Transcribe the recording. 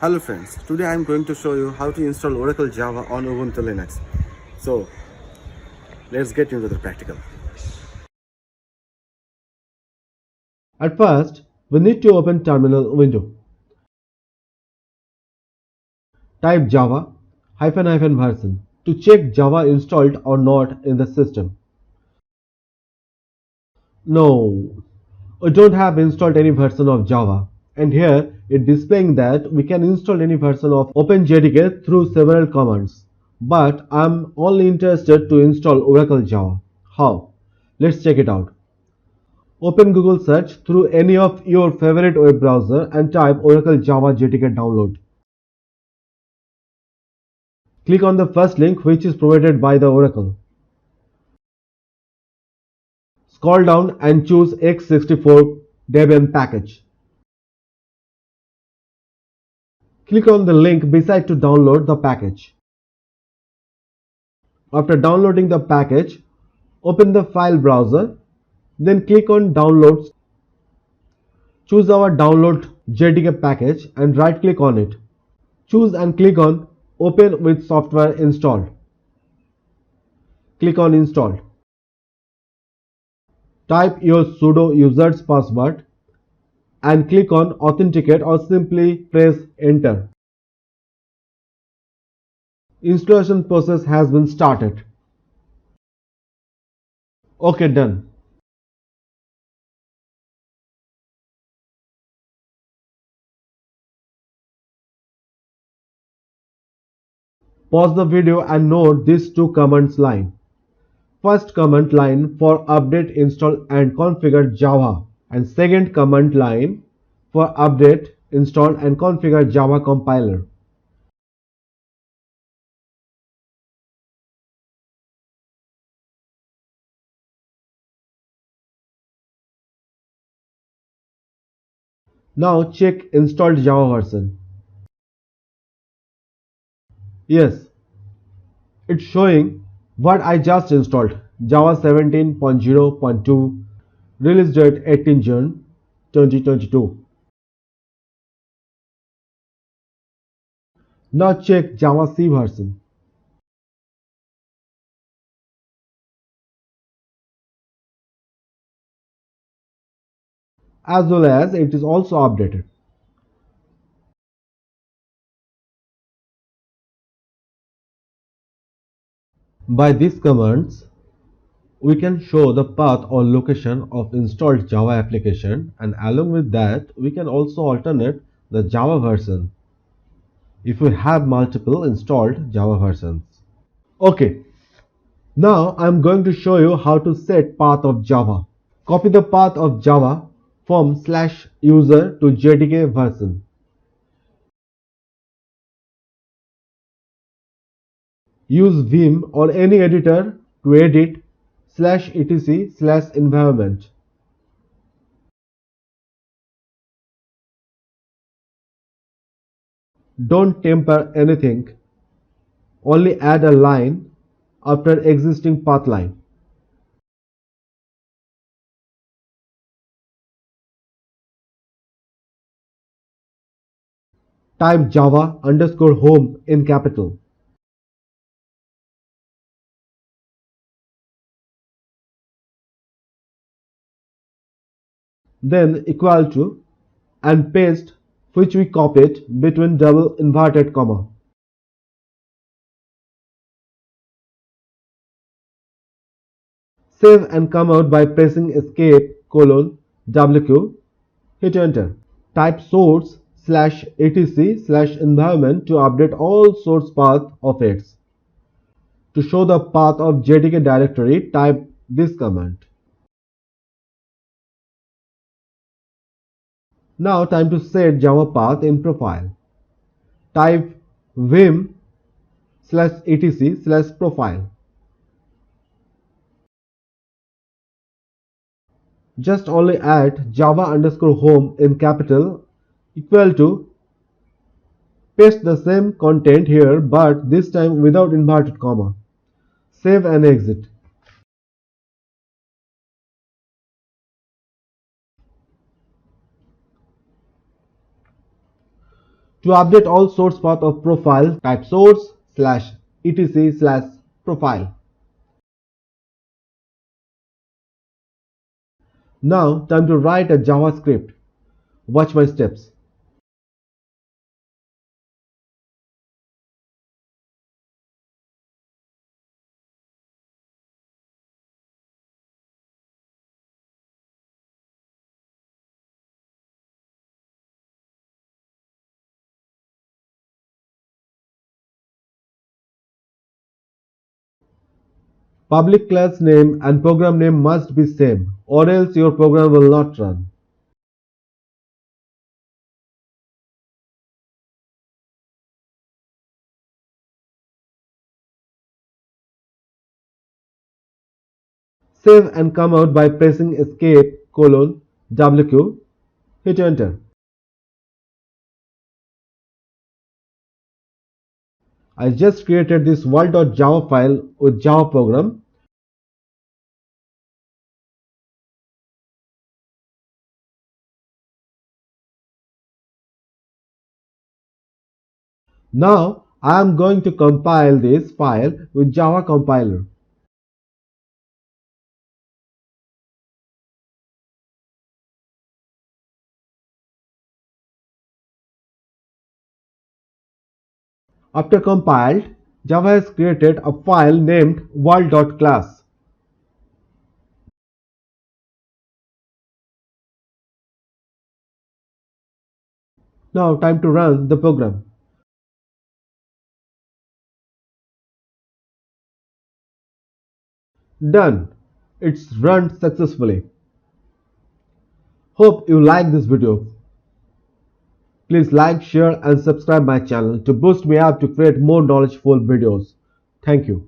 Hello friends, today I am going to show you how to install Oracle Java on Ubuntu Linux. So let's get into the practical. At first, we need to open terminal window. Type java version to check Java installed or not in the system. No, we don't have installed any version of Java, and here it's displaying that we can install any version of OpenJDK through several commands. But I'm only interested to install Oracle Java. How? Let's check it out. Open Google search through any of your favorite web browser and type Oracle Java JDK download. Click on the first link which is provided by the Oracle. Scroll down and choose x64 Debian package. Click on the link beside to download the package. After downloading the package, open the file browser, then click on Downloads. Choose our download JDK package and right click on it. Choose and click on Open with software installed. Click on Installed. Type your sudo user's password and click on Authenticate or simply press Enter. Installation process has been started. OK, done. Pause the video and note these two commands line. First command line for update, install and configure Java, and second command line for update, install and configure Java compiler. Now check installed Java version. Yes, it's showing what I just installed, Java 17.0.2, release date 18 June 2022. Now check Java C version. As well as it is also updated. By these commands, we can show the path or location of installed Java application, and along with that we can also alternate the Java version if we have multiple installed Java versions. Okay, now I'm going to show you how to set path of Java. Copy the path of Java from /user to JDK version. Use Vim or any editor to edit /etc/environment. Don't temper anything, only add a line after existing path line. Type java underscore home in capital. Then equal to and paste which we copied between double inverted comma. Save and come out by pressing escape WQ. Hit enter. Type source /etc/environment to update all source path of X. To show the path of JDK directory, type this command. Now time to set Java path in profile. Type vim/etc/profile. Just only add java underscore home in capital equal to, paste the same content here but this time without inverted comma. Save and exit. To update all source path of profile, type source slash etc slash profile. Now time to write a JavaScript. Watch my steps. Public class name and program name must be same, or else your program will not run. Save and come out by pressing escape WQ. Hit enter. I just created this world.java file with Java program. Now I am going to compile this file with Java compiler. After compiled, Java has created a file named world.class. Now time to run the program. Done. It's run successfully. Hope you like this video. Please like, share and subscribe my channel to boost me up to create more knowledgeful videos. Thank you.